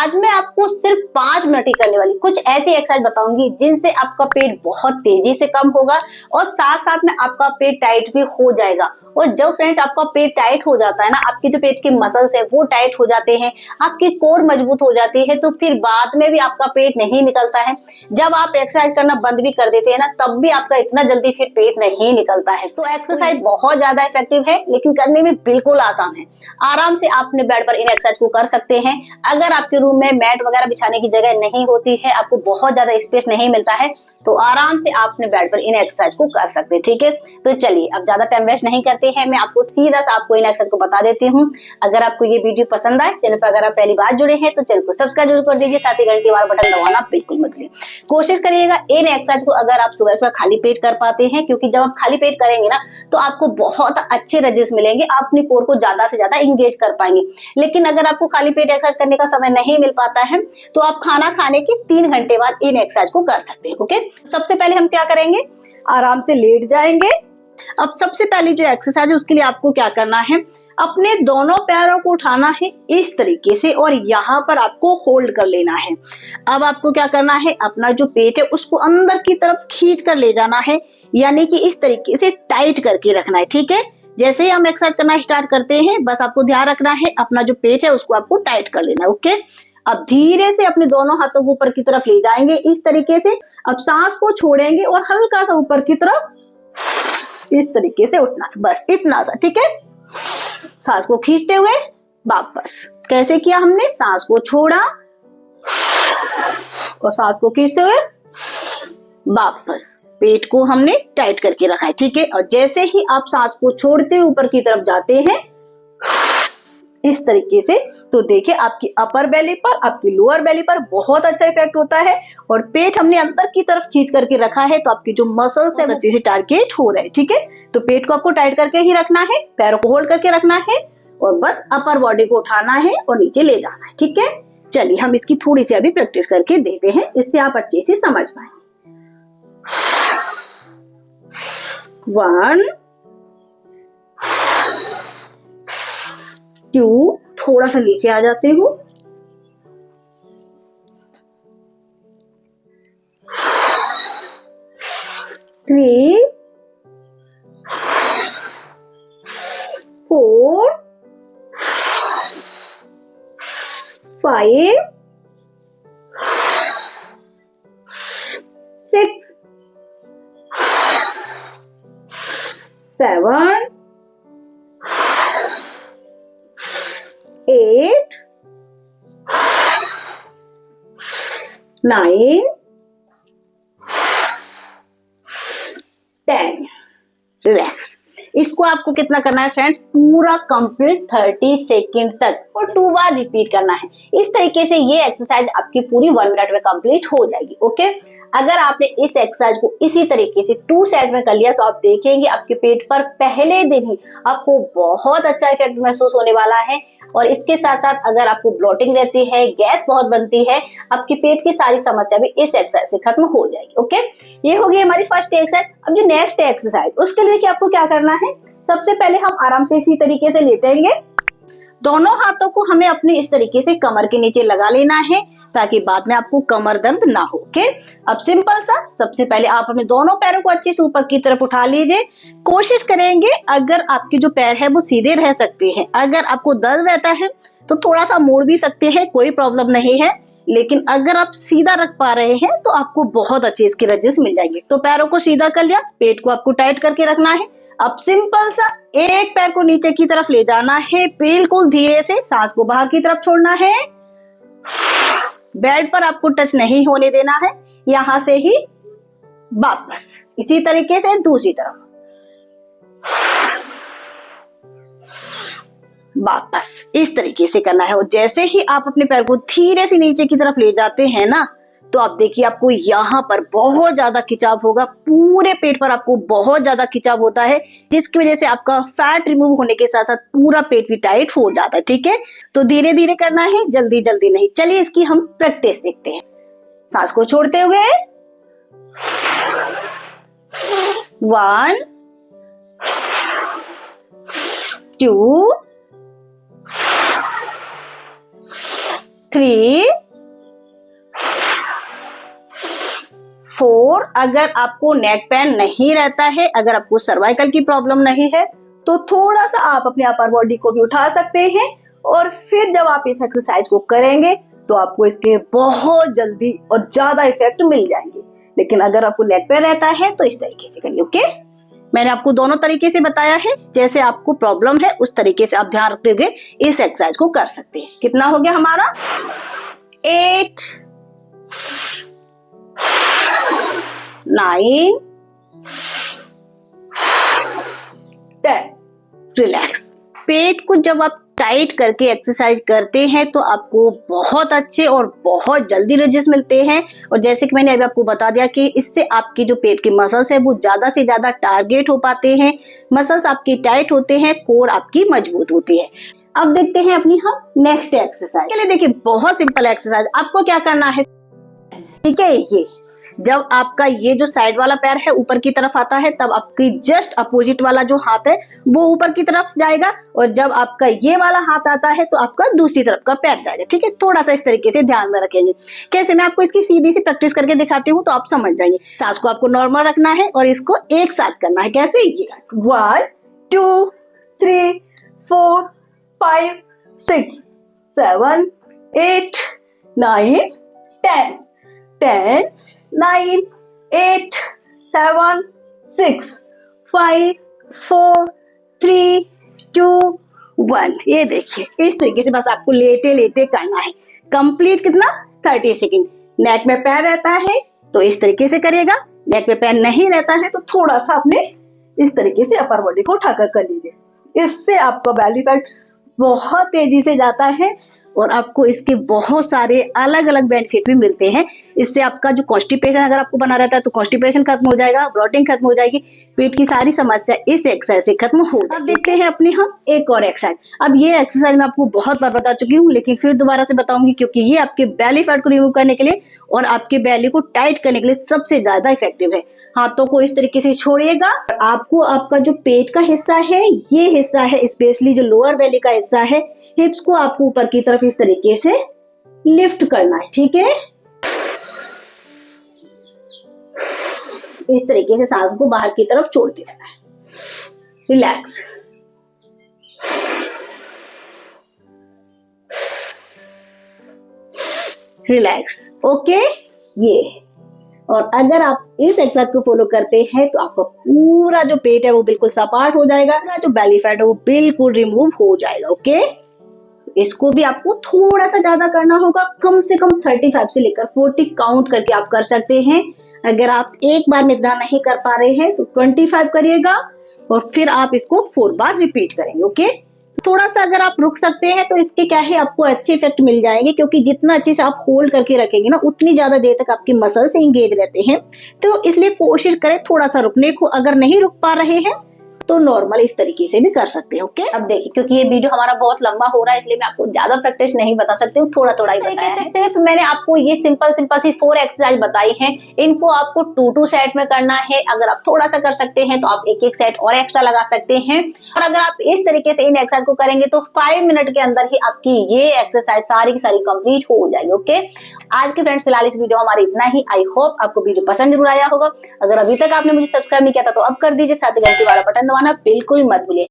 आज मैं आपको सिर्फ 5 मिनट ही करने वाली कुछ ऐसी एक्सरसाइज बताऊंगी जिनसे आपका पेट बहुत तेजी से कम होगा और साथ साथ में आपका पेट टाइट भी हो जाएगा। और जब फ्रेंड्स आपका पेट टाइट हो जाता है ना, आपके जो पेट के मसल्स है वो टाइट हो जाते हैं, आपकी कोर मजबूत हो जाती है, तो फिर बाद में भी आपका पेट नहीं निकलता है। जब आप एक्सरसाइज करना बंद भी कर देते हैं ना, तब भी आपका इतना जल्दी फिर पेट नहीं निकलता है। तो एक्सरसाइज बहुत ज्यादा इफेक्टिव है, लेकिन करने में बिल्कुल आसान है। आराम से आप अपने बेड पर इन एक्सरसाइज को कर सकते हैं। अगर आपके रूम में मैट वगैरह बिछाने की जगह नहीं होती है, आपको बहुत ज्यादा स्पेस नहीं मिलता है, तो आराम से आप अपने बेड पर इन एक्सरसाइज को कर सकते हैं। ठीक है, तो चलिए अब ज्यादा टाइम वेस्ट नहीं करते हैं, मैं आपको सीधा सा आपको इन एक्सरसाइज को बता देती हूँ। अगर आपको ये वीडियो पसंद आए, चैनल पर अगर आप पहली बार जुड़े हैं तो चैनल को सब्सक्राइब जरूर कर दीजिए, साथ ही घंटी वाला बटन दबाना बिल्कुल मत भूलिए। कोशिश करिएगा इन एक्सरसाइज को अगर आप सुबह सुबह खाली पेट कर पाते हैं, क्योंकि जब आप खाली पेट करेंगे ना तो आपको बहुत अच्छे रिजल्ट मिलेंगे, आप अपनी कोर को ज्यादा से ज्यादा इंगेज कर पाएंगे। लेकिन अगर आपको खाली पेट एक्सरसाइज करने का समय नहीं मिल पाता है, तो आप खाना खाने के 3 घंटे बाद इन एक्सरसाइज को कर सकते हैं। ओके, सबसे पहले हम क्या करेंगे, आराम से लेट जाएंगे। अब सबसे पहली जो एक्सरसाइज है उसके लिए आपको क्या करना है, अपने दोनों पैरों को उठाना है इस तरीके से और यहाँ पर आपको होल्ड कर लेना है। अब आपको क्या करना है, अपना जो पेट है उसको अंदर की तरफ खींच कर ले जाना है, यानी कि इस तरीके से टाइट करके रखना है। ठीक है, जैसे ही हम एक्सरसाइज करना स्टार्ट करते हैं, बस आपको ध्यान रखना है अपना जो पेट है उसको आपको टाइट कर लेना है। ओके, अब धीरे से अपने दोनों हाथों को ऊपर की तरफ ले जाएंगे इस तरीके से। अब सांस को छोड़ेंगे और हल्का सा ऊपर की तरफ इस तरीके से उठना है, बस इतना सा। ठीक है, सांस को खींचते हुए वापस। कैसे किया हमने, सांस को छोड़ा और सांस को खींचते हुए वापस, पेट को हमने टाइट करके रखा है। ठीक है, और जैसे ही आप सांस को छोड़ते हुए ऊपर की तरफ जाते हैं इस तरीके से, तो देखिए आपकी अपर बेली पर, आपकी लोअर बेली पर बहुत अच्छा इफेक्ट होता है। और पेट हमने अंदर की तरफ खींच करके रखा है, तो आपकी जो मसल्स है अच्छे से टारगेट हो रहे हैं। ठीक है, तो पेट को आपको टाइट करके ही रखना है, पैरों को होल्ड करके रखना है और बस अपर बॉडी को उठाना है और नीचे ले जाना है। ठीक है, चलिए हम इसकी थोड़ी सी अभी प्रैक्टिस करके देते हैं, इससे आप अच्छे से समझ पाए। 1 2, थोड़ा सा नीचे आ जाते हूँ, 3 4 5 6 7 8 9 10। रिलैक्स। इसको आपको कितना करना है फ्रेंड्स, पूरा कंप्लीट 30 सेकंड तक और 2 बार रिपीट करना है। इस तरीके से ये एक्सरसाइज आपकी पूरी 1 मिनट में कंप्लीट हो जाएगी। ओके, अगर आपने इस एक्सरसाइज को इसी तरीके से 2 सेट में कर लिया, तो आप देखेंगे आपके पेट पर पहले दिन ही आपको बहुत अच्छा इफेक्ट महसूस होने वाला है। और इसके साथ साथ अगर आपको ब्लोटिंग रहती है, गैस बहुत बनती है, आपकी पेट की सारी समस्या भी इस एक्सरसाइज से खत्म हो जाएगी। ओके, ये हो गई हमारी फर्स्ट एक्सरसाइज। अब जो नेक्स्ट एक्सरसाइज, उसके लिए कि आपको क्या करना है, सबसे पहले हम आराम से इसी तरीके से लेटेंगे। दोनों हाथों को हमें अपने इस तरीके से कमर के नीचे लगा लेना है, ताकि बाद में आपको कमर दर्द ना हो। ओके, अब सिंपल सा, सबसे पहले आप अपने दोनों पैरों को अच्छे से ऊपर की तरफ उठा लीजिए। कोशिश करेंगे अगर आपके जो पैर है वो सीधे रह सकते हैं, अगर आपको दर्द रहता है तो थोड़ा सा मोड़ भी सकते हैं, कोई प्रॉब्लम नहीं है। लेकिन अगर आप सीधा रख पा रहे हैं तो आपको बहुत अच्छे इसके रिजल्ट मिल जाएंगे। तो पैरों को सीधा कर लिया, पेट को आपको टाइट करके रखना है। अब सिंपल सा एक पैर को नीचे की तरफ ले जाना है, बिल्कुल धीरे से, सांस को बाहर की तरफ छोड़ना है, बेड पर आपको टच नहीं होने देना है, यहां से ही वापस इसी तरीके से दूसरी तरफ वापस, इस तरीके से करना है। और जैसे ही आप अपने पैर को धीरे से नीचे की तरफ ले जाते हैं ना, तो आप देखिए आपको यहाँ पर बहुत ज्यादा खिंचाव होगा, पूरे पेट पर आपको बहुत ज्यादा खिंचाव होता है, जिसकी वजह से आपका फैट रिमूव होने के साथ साथ पूरा पेट भी टाइट हो जाता है। ठीक है, तो धीरे धीरे करना है, जल्दी जल्दी नहीं। चलिए इसकी हम प्रैक्टिस देखते हैं। सांस को छोड़ते हुए 1 2 3 4। अगर आपको नेक पेन नहीं रहता है, अगर आपको सर्वाइकल की प्रॉब्लम नहीं है, तो थोड़ा सा आप अपने अपर बॉडी को भी उठा सकते हैं और फिर जब आप इस एक्सरसाइज को करेंगे तो आपको इसके बहुत जल्दी और ज्यादा इफेक्ट मिल जाएंगे। लेकिन अगर आपको नेक पेन रहता है तो इस तरीके से करिए। ओके, मैंने आपको दोनों तरीके से बताया है, जैसे आपको प्रॉब्लम है उस तरीके से आप ध्यान रखते हुए इस एक्सरसाइज को कर सकते हैं। कितना हो गया हमारा? 8 9 10। रिलैक्स। पेट को जब आप टाइट करके एक्सरसाइज करते हैं तो आपको बहुत अच्छे और बहुत जल्दी रिजल्ट मिलते हैं। और जैसे कि मैंने अभी आपको बता दिया कि इससे आपके जो पेट के मसल्स है वो ज्यादा से ज्यादा टारगेट हो पाते हैं, मसल्स आपकी टाइट होते हैं, कोर आपकी मजबूत होती है। अब देखते हैं अपनी हम नेक्स्ट एक्सरसाइज के लिए। देखिए बहुत सिंपल एक्सरसाइज, आपको क्या करना है, ठीक है, ये जब आपका ये जो साइड वाला पैर है ऊपर की तरफ आता है तब आपकी जस्ट अपोजिट वाला जो हाथ है वो ऊपर की तरफ जाएगा, और जब आपका ये वाला हाथ आता है तो आपका दूसरी तरफ का पैर जाएगा। ठीक है, थोड़ा सा इस तरीके से ध्यान में रखेंगे। कैसे, मैं आपको इसकी सीधी सी प्रैक्टिस करके दिखाती हूँ तो आप समझ जाएंगे। सांस को आपको नॉर्मल रखना है और इसको एक साथ करना है। कैसे, ये 1 2 3 4 5 6 7 8 9 10 10 9 8 7 6 5 4 3 2 1। ये देखिए इस तरीके से बस आपको लेटे लेटे करना है। कंप्लीट कितना? 30 सेकेंड। नेक में पैर रहता है तो इस तरीके से करिएगा, नेक में पैर नहीं रहता है तो थोड़ा सा अपने इस तरीके से अपर बॉडी को उठाकर कर लीजिए। इससे आपका बेली फैट बहुत तेजी से जाता है और आपको इसके बहुत सारे अलग अलग बेनिफिट भी मिलते हैं। इससे आपका जो कॉन्स्टिपेशन अगर आपको बना रहता है तो कॉन्स्टिपेशन खत्म हो जाएगा, ब्लोटिंग खत्म हो जाएगी, पेट की सारी समस्या इस एक्सरसाइज से खत्म हो जाएगी। अब देखते हैं अपनी हम एक और एक्सरसाइज। अब ये एक्सरसाइज मैं आपको बहुत बार बता चुकी हूँ लेकिन फिर दोबारा से बताऊंगी क्योंकि ये आपके बेली फैट को रिमूव करने के लिए और आपके बेली को टाइट करने के लिए सबसे ज्यादा इफेक्टिव है। हाथों को इस तरीके से छोड़िएगा। आपको आपका जो पेट का हिस्सा है, ये हिस्सा है स्पेशली जो लोअर बेली का हिस्सा है, हिप्स को आपको ऊपर की तरफ इस तरीके से लिफ्ट करना है। ठीक है, इस तरीके से सांस को बाहर की तरफ छोड़ते रहना है। रिलैक्स। रिलैक्स। ओके, ये और अगर आप इस एक्सरसाइज को फॉलो करते हैं तो आपका पूरा जो पेट है वो बिल्कुल सपाट हो जाएगा, जो बेली फैट है वो बिल्कुल रिमूव हो जाएगा। ओके, इसको भी आपको थोड़ा सा ज्यादा करना होगा, कम से कम 35 से लेकर 40 काउंट करके आप कर सकते हैं। अगर आप एक बार में इतना नहीं कर पा रहे हैं तो 25 करिएगा और फिर आप इसको 4 बार रिपीट करेंगे। ओके, थोड़ा सा अगर आप रुक सकते हैं तो इसके क्या है, आपको अच्छे इफेक्ट मिल जाएंगे क्योंकि जितना अच्छे से आप होल्ड करके रखेंगे ना उतनी ज्यादा देर तक आपके मसल से इंगेज रहते हैं। तो इसलिए कोशिश करें थोड़ा सा रुकने को। अगर नहीं रुक पा रहे हैं तो नॉर्मल इस तरीके से भी कर सकते हैं। ओके, अब देखिए क्योंकि ये वीडियो हमारा बहुत लंबा हो रहा है इसलिए मैं आपको ज्यादा प्रैक्टिस नहीं बता सकती हूँ, थोड़ा थोड़ा ही बताया है। सिर्फ मैंने आपको ये सिंपल सी 4 एक्सरसाइज बताई हैं। इनको आपको 2 सेट में करना है। अगर आप थोड़ा सा कर सकते हैं तो आप एक सेट और एक्स्ट्रा लगा सकते हैं। और अगर आप इस तरीके से इन एक्सरसाइज को करेंगे तो 5 मिनट के अंदर ही आपकी ये एक्सरसाइज सारी की सारी कंप्लीट हो जाएगी। ओके, आज के फ्रेंड्स फिलहाल इस वीडियो हमारा इतना ही। आई होप आपको वीडियो पसंद जरूर आया होगा। अगर अभी तक आपने मुझे सब्सक्राइब नहीं किया था तो अब कर दीजिए, साथ ही घंटी वाला बटन दबाना बिल्कुल मत भूलिए।